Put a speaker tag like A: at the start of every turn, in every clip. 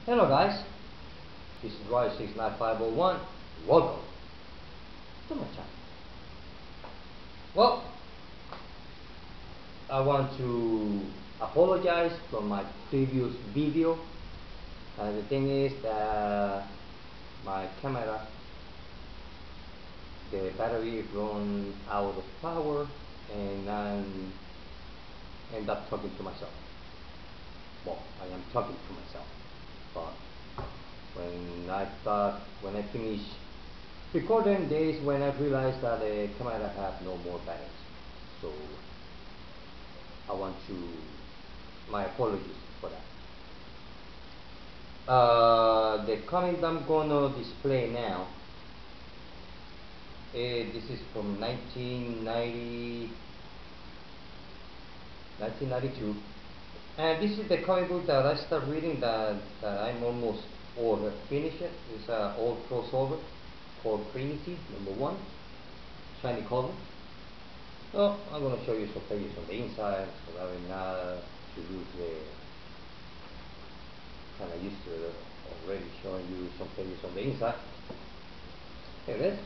A: Hello guys, this is Roy69501. Welcome to my channel. Well, I want to apologize for my previous video. The thing is that my camera, the battery run out of power and I end up talking to myself. Well, I am talking to myself, but when I finish recording days when I realized that the camera had no more batteries. So my apologies for that. The comic I'm gonna display now, this is from 1992, and this is the comic book that I started reading that I'm almost over finished. It's an old crossover called Trinity #1, shiny color. So I'm going to show you some pages on the inside, so that I'm not to use the kind of used to already showing you some pages on the inside. Here it is.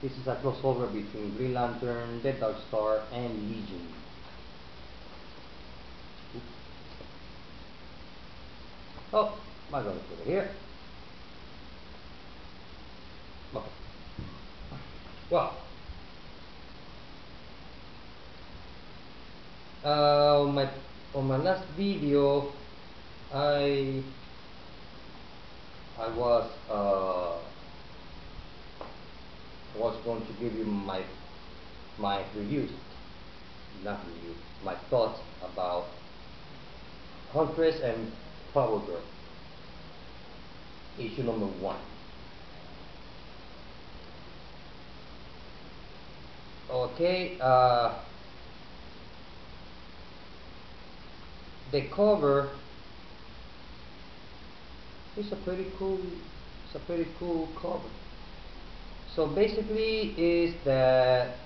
A: This is a crossover between Green Lantern, the Dark Star, and Legion. Oops. Oh, I'm going to put it here. Okay. Well, on my last video, I was going to give you my reviews, not reviews, my thoughts about Huntress and Power Girl, issue #1. Okay, the cover is a pretty cool. It's a pretty cool cover. So basically, is that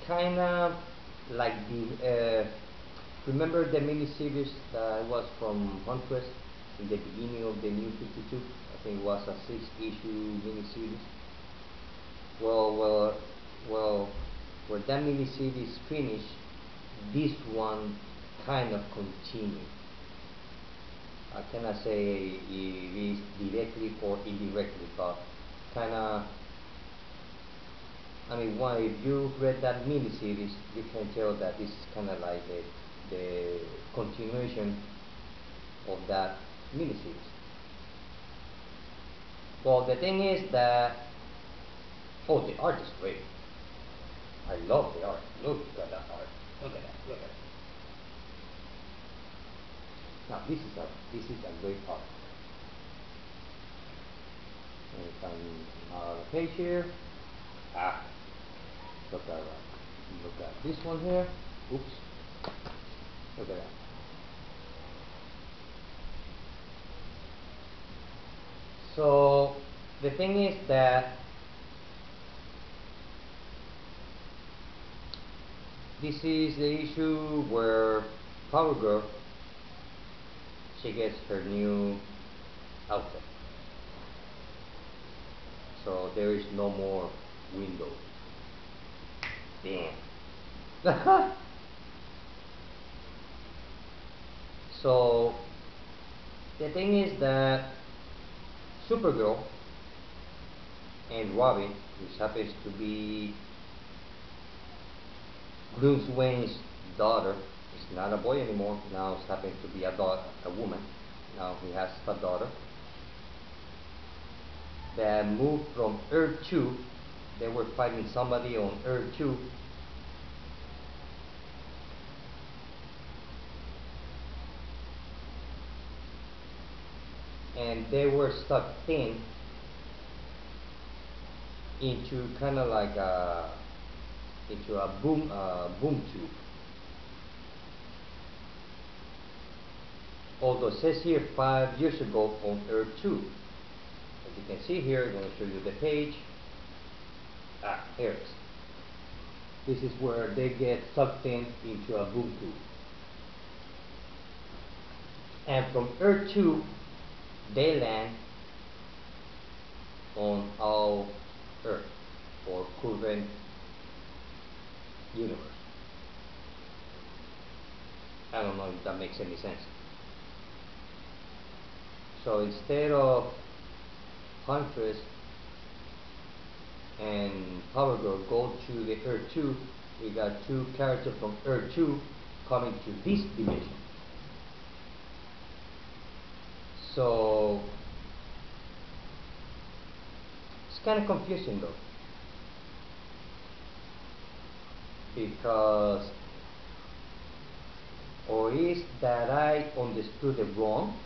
A: kind of like the remember the miniseries that was from Huntress in the beginning of the new 52? I think it was a 6-issue miniseries. Well, where that miniseries finished, this one kind of continued. I cannot say it is directly or indirectly, but kind of. I mean, if you read that miniseries, you can tell that this is kind of like the continuation of that miniseries. Well, the thing is that, oh, the art is great. I love the art. Look at that art. Look at that. Look at that. Now this is a great art. If I'm on the page here, look at this one here. Oops. Look at that. So the thing is that this is the issue where Power Girl, she gets her new outfit. So there is no more window. Damn. So the thing is that Supergirl and Robin, which happens to be Bruce Wayne's daughter, is not a boy anymore. Now it happens to be a woman. Now he has a daughter that moved from Earth 2. They were fighting somebody on Earth 2. And they were stuck into kind of like into a boom tube. Although it says here 5 years ago on Earth 2. As you can see here, I'm going to show you the page. Here it is. This is where they get sucked into a boom tube. And from Earth 2, they land on our Earth or current universe. I don't know if that makes any sense. So instead of Huntress and Power Girl go to the Earth 2, we got two characters from Earth 2 coming to this dimension. So it's kind of confusing though, because or is that I understood it wrong?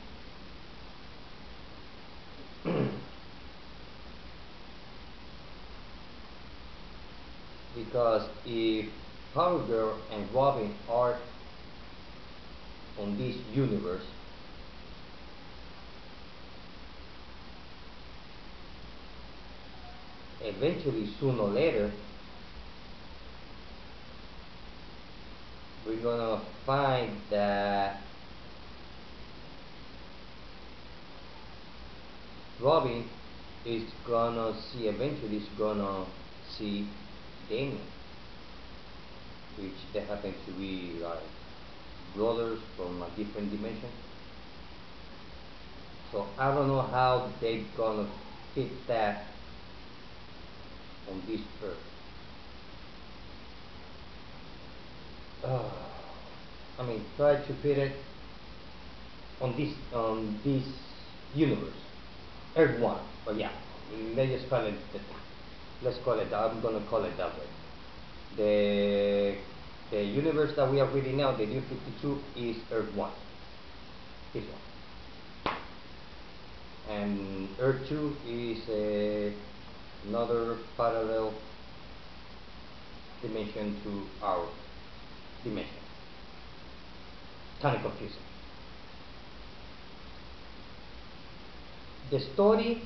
A: Because if Power Girl and Robin are on this universe, eventually, sooner or later, we're gonna find that Robin is gonna see, eventually is gonna see Damien, which they happen to be like brothers from a different dimension. So I don't know how they gonna fit that on this Earth. I mean, try to fit it on this universe, Earth 1. But yeah, let's just call it. Let's call it. I'm gonna call it that way. The universe that we are reading now, the New 52, is Earth 1. This one. And Earth 2 is another parallel dimension to our dimension. Kind of confusing. The story,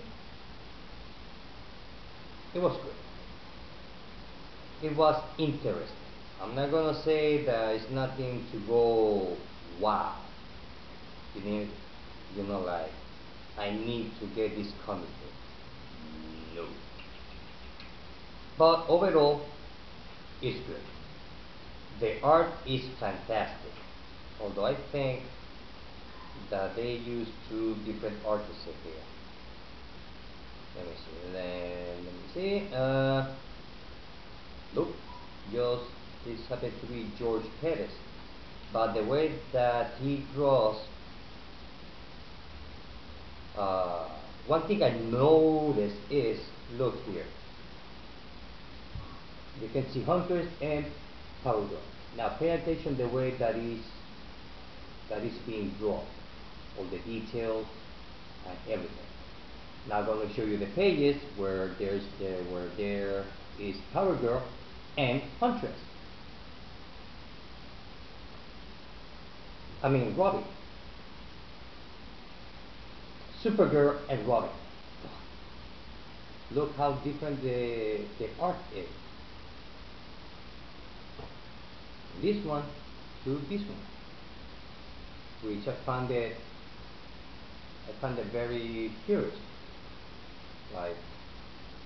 A: it was good. It was interesting. I'm not gonna say that it's nothing to go wow. You need, like, I need to get this comic book. No. But overall, it's good. The art is fantastic. Although I think that they used two different artists here. Let me see. Look, just this happens to be George Perez. But the way that he draws, one thing I noticed is, look here. You can see Hunters and Power Girl. Now pay attention the way that is being drawn, all the details and everything. Now I'm going to show you the pages where there is Power Girl and Huntress. I mean Robin. Supergirl and Robin. Look how different the art is. This one to this one, which I found it very curious. Like,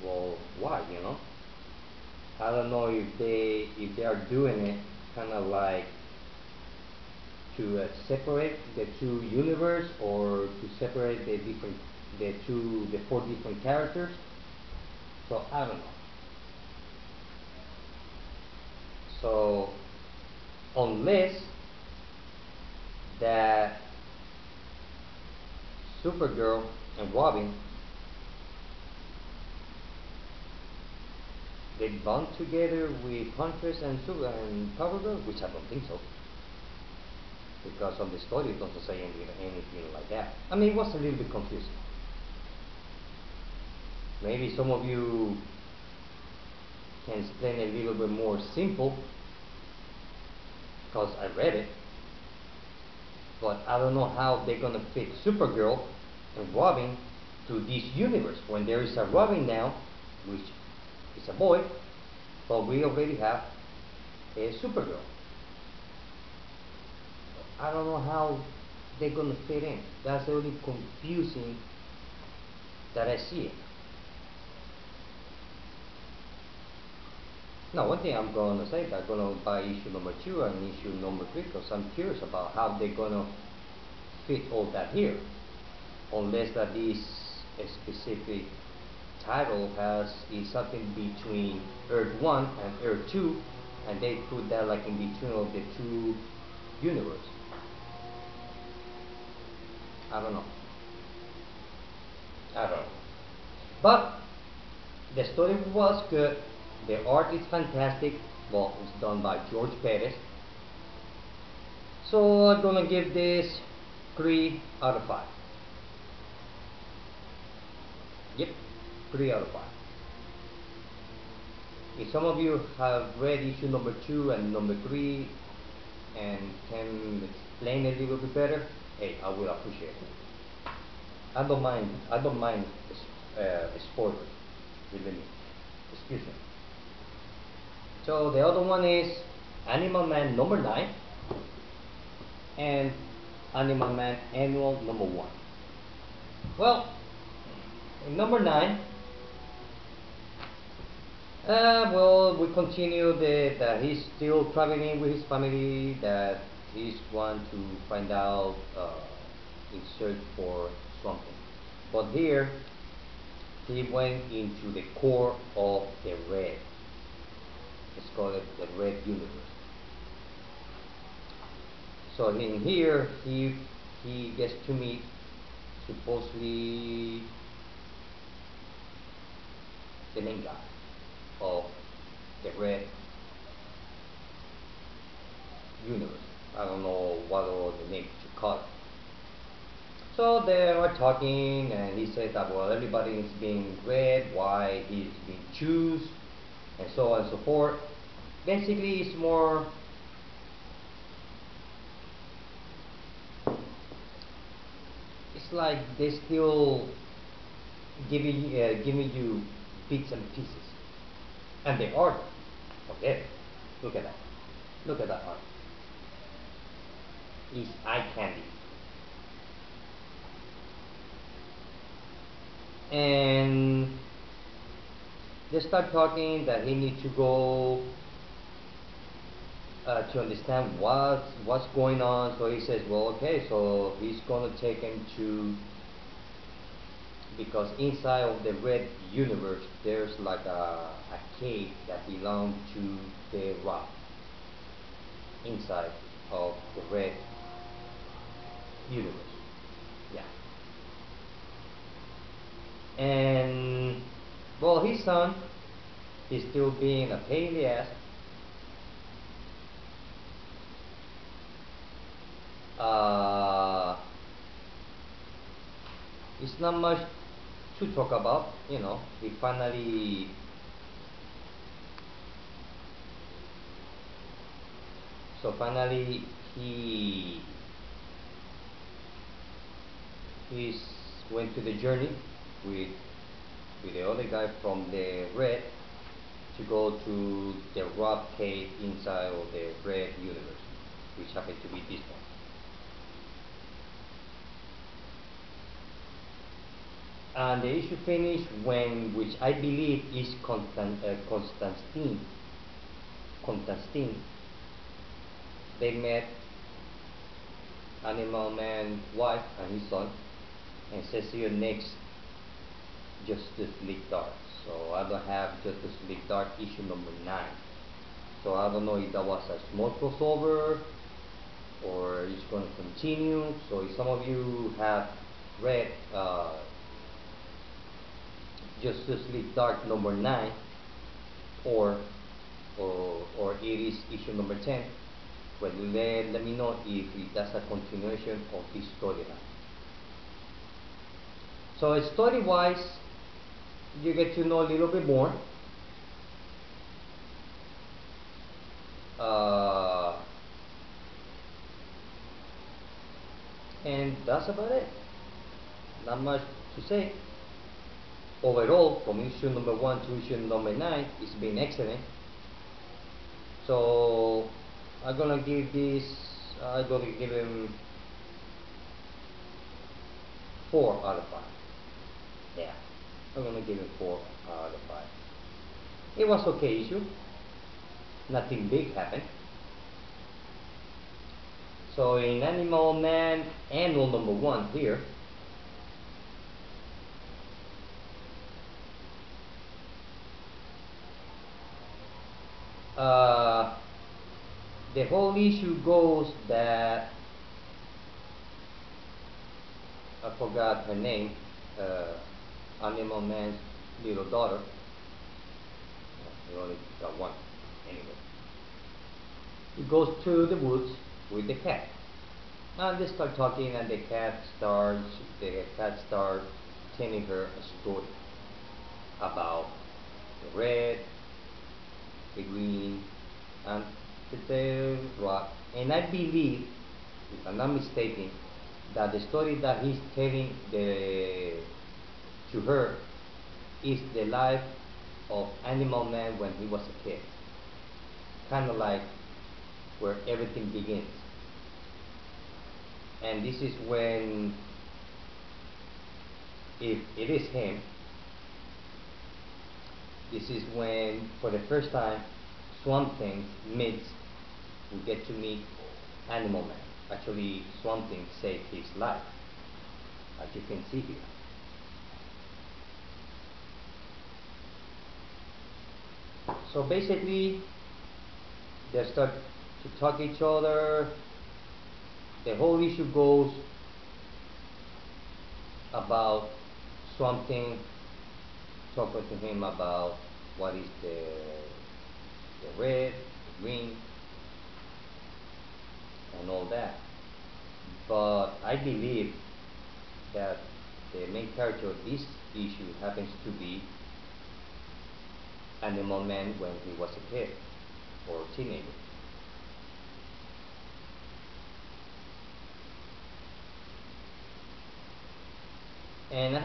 A: well, why? I don't know if they are doing it kind of like to separate the two universe, or to separate the four different characters. So I don't know. So unless that Supergirl and Robin, they bond together with Huntress and Power Girl, which I don't think so, because on the story it doesn't say anything like that. I mean, it was a little bit confusing. Maybe some of you can explain a little bit more simple, because I read it, but I don't know how they're gonna fit Supergirl and Robin to this universe when there is a Robin now, which is a boy, but we already have a Supergirl. I don't know how they're gonna fit in. That's the only confusing that I see it. Now, one thing I'm gonna say that I'm gonna buy issue number 2 and issue number 3 because I'm curious about how they're gonna fit all that here, unless that this specific title is something between Earth 1 and Earth 2, and they put that like in between of the two universe. I don't know. I don't know. But the story was good. The art is fantastic. Well, it's done by George Perez. So I'm gonna give this 3 out of 5. Yep, 3 out of 5. If some of you have read issue number 2 and number 3 and can explain a little bit better, hey, I will appreciate it. I don't mind spoilers, believe me. Excuse me. So the other one is Animal Man number 9 and Animal Man Annual number 1. Well, in number 9, well, we continue that he's still traveling with his family, that he's want to find out, in search for something. But here, he went into the core of the red. Let's call it the red universe. So in here, he gets to meet supposedly the main guy of the red universe. I don't know what all the name to call it. So they were talking, and he said that, well, everybody is being red, why he's being choose, and so on and so forth. Basically, it's more it's like they still giving you bits and pieces, and the art, forget it. Look at that. Look at that art. It's eye candy. And they start talking that he needs to go to understand what's going on. So he says, well, okay, so he's gonna take him to, because inside of the red universe there's like a cave that belongs to the rock inside of the red universe. Yeah. And well, his son is still being a pain in the ass. It's not much to talk about, you know. He finally he went to the journey with the other guy from the red to go to the rock cave inside of the red universe, which happened to be this one. And the issue finished when, which I believe is Constantine. They met Animal Man's wife and his son, and says here next Justice League Dark. So I don't have Justice League Dark issue number 9. So I don't know if that was a small crossover or it's going to continue. So if some of you have read Justice League Dark number 9, or it is issue number 10, well, let me know if that's a continuation of this storyline. So story wise, you get to know a little bit more. And that's about it. Not much to say. Overall, from issue number 1 to issue number 9, it's been excellent. So I'm gonna give him 4 out of 5. Yeah, I'm gonna give it 4 out of 5. It was okay issue. Nothing big happened. So in Animal Man Annual number 1 here, the whole issue goes that I forgot her name, Animal Man's little daughter. He only got one anyway. He goes to the woods with the cat. And they start talking, and the cat starts telling her a story about the red, the green, and the rock. And I believe, if I'm not mistaken, that the story that he's telling to her is the life of Animal Man when he was a kid. Kind of like where everything begins. And this is when, if it is him, this is when, for the first time, Swamp Thing meets, we get to meet Animal Man. Actually, Swamp Thing saved his life, as you can see here. So basically, they start to talk each other. The whole issue goes about Swamp Thing talking to him about what is the red, the green, and all that. But I believe that the main character of this issue happens to be Animal Man when he was a kid or a teenager. And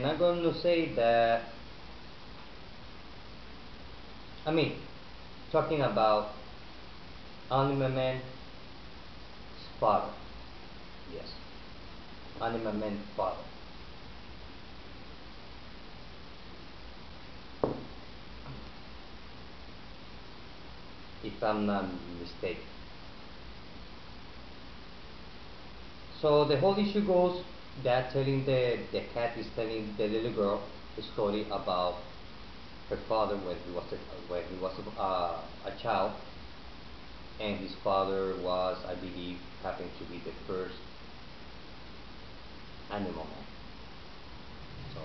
A: I'm going to say that, I mean, talking about Animal Man's father. Yes, Animal Man's father. If I'm not mistaken. So the whole issue goes that the cat is telling the little girl a story about her father when he was a child, and his father was, I believe, happened to be the first Animal Man. So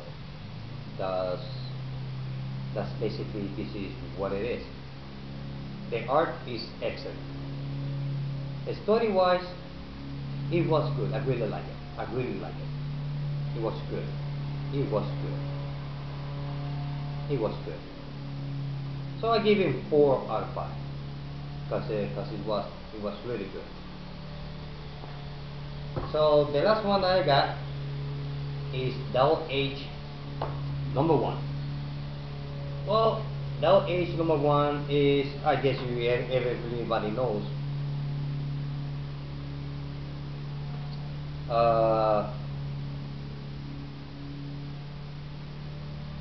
A: that's basically, this is what it is. The art is excellent. Story wise, it was good. I really like it. I really like it. It was good. It was good. It was good. So I gave him 4 out of 5 because it was really good. So the last one that I got is Double H number 1. Well, Double H number 1 is, I guess everybody knows.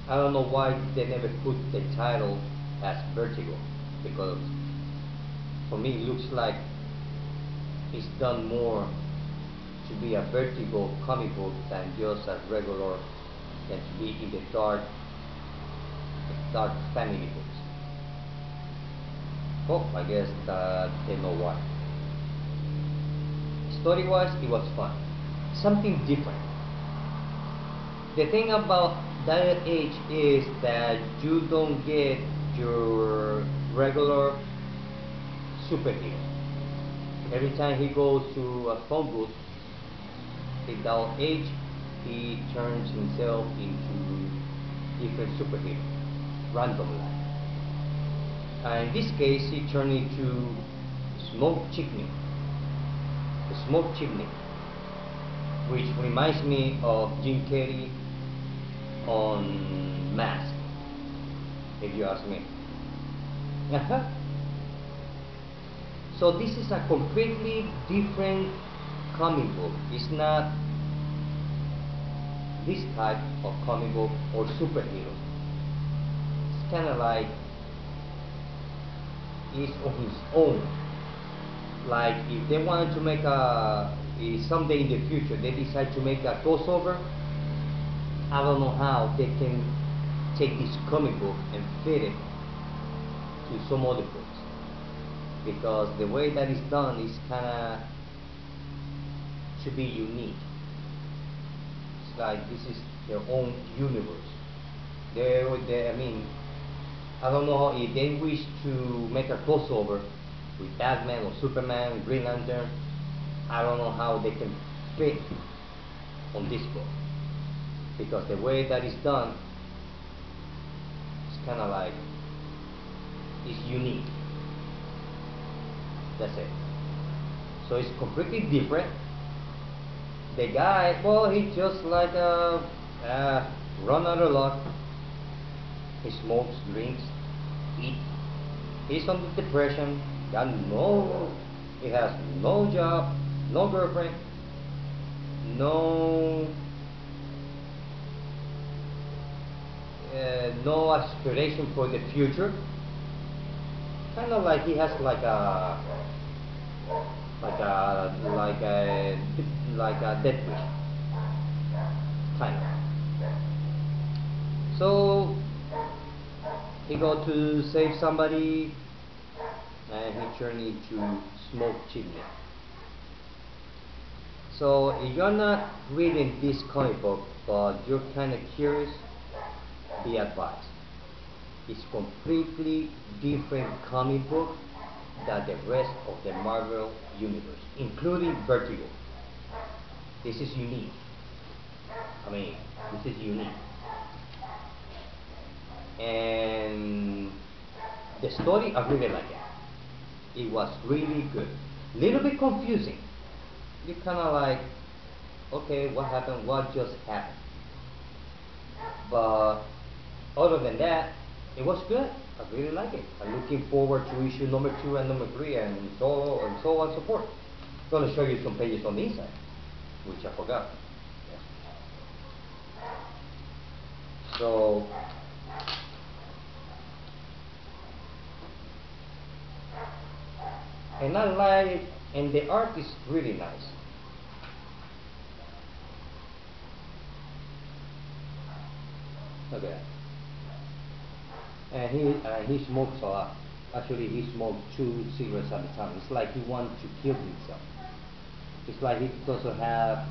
A: I don't know why they never put the title as Vertigo, because for me it looks like it's done more to be a Vertigo comic book than just a regular, than to be in the dark family books. Oh, I guess that they know why. Story wise, it was fun. Something different. The thing about Diet H is that you don't get your regular superhero. Every time he goes to a phone booth, in Dial H, he turns himself into different superhero, randomly. And in this case, he turned into Smoke Chimney. The Smoke Chimney, which reminds me of Jim Carrey on Mask, if you ask me. So this is a completely different comic book. It's not this type of comic book or superheroes. It's kind of like he's on his own. Like if they wanted to make someday in the future they decide to make a crossover, I don't know how they can take this comic book and fit it to some other books, because the way that it's done is kind of to be unique. It's like this is their own universe. I mean, I don't know if they wish to make a crossover with Batman or Superman, Green Lantern. I don't know how they can fit on this book, because the way that it's done, it's kind of like it's unique. That's it. So it's completely different. The guy, well, he just like run out of luck. He smokes, drinks, eats. He's under depression. He has no job, no girlfriend, no aspiration for the future. Kind of like he has like a death wish, kind of. So he go to save somebody, and he turned into smoke chimney. So if you're not reading this comic book, but you're kind of curious, be advised. It's completely different comic book than the rest of the Marvel universe, including Vertigo. This is unique. I mean, this is unique. And the story, I really like it. It was really good. Little bit confusing. You kind of like, okay, what happened? What just happened? But other than that, it was good. I really like it. I'm looking forward to issue number 2 and number 3 and so on and so forth. I'm going to show you some pages on the inside, which I forgot. So and I like, and the art is really nice. Look at that. And he smokes a lot. Actually, he smoked 2 cigarettes at a time. It's like he wanted to kill himself. It's like he doesn't have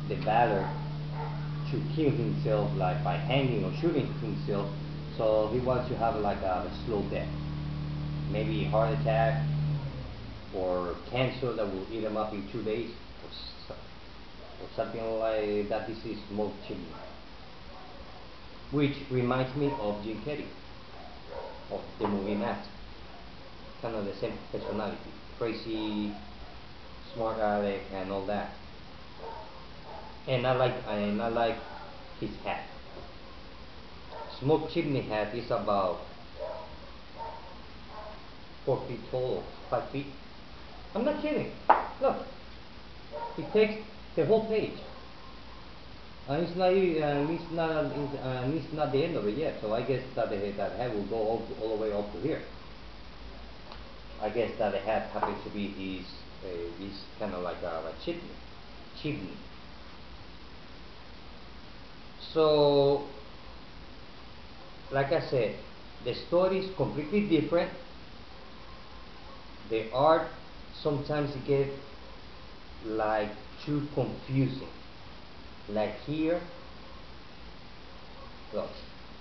A: the valor to kill himself, like by hanging or shooting himself. So he wants to have like a slow death, maybe heart attack or cancer that will eat him up in 2 days, or something like that. This is smoke chimney, which reminds me of Jim Carrey of the movie Mask. Kind of the same personality, crazy, smart aleck, and all that. And I like his hat. Smoke chimney hat is about 4 feet tall, 5 feet. I'm not kidding. Look, it takes the whole page. It's not the end of it yet. So I guess that that hat will go all the way up to here. I guess that the hat happens to be his kind of like a chimney. So, like I said, the story is completely different. The art sometimes get like too confusing. Like here, well,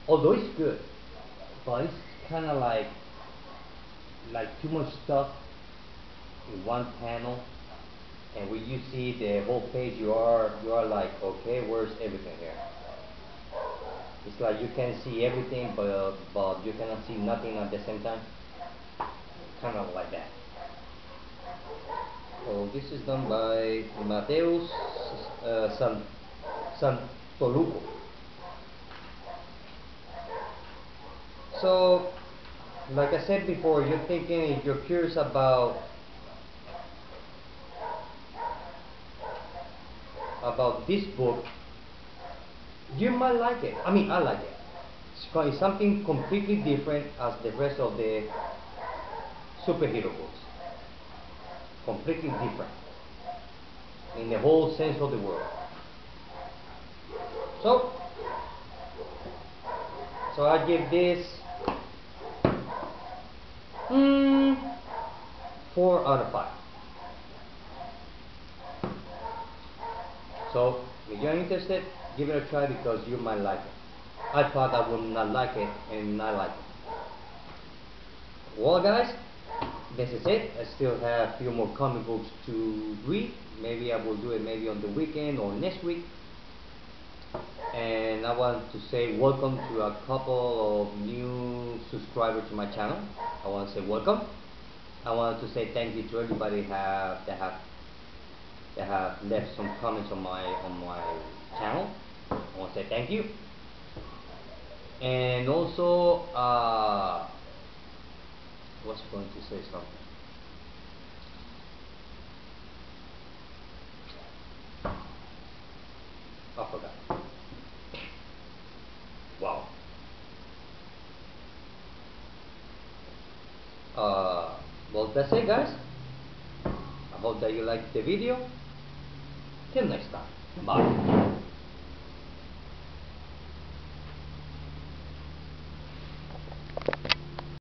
A: although it's good, but it's kind of like too much stuff in one panel. And when you see the whole page, you are like, okay, where's everything here? It's like you can see everything, but you cannot see nothing at the same time. Kind of like that. So this is done by Mateus Santoluco. So, like I said before, you're thinking, if you're curious about this book, You might like it. I mean, I like it. It's something completely different as the rest of the superhero books. Completely different in the whole sense of the word. So, I give this 4 out of 5. So, if you're interested, give it a try because you might like it. I thought I would not like it, and I like it. Well, guys, this is it. I still have a few more comic books to read. Maybe I will do it maybe on the weekend or next week. And I want to say welcome to a couple of new subscribers to my channel. I want to say welcome. I want to say thank you to everybody that have left some comments on my channel. I want to say thank you. And also, was going to say something. I forgot. Wow. Well, that's it, guys. I hope that you liked the video. Till next time. Bye.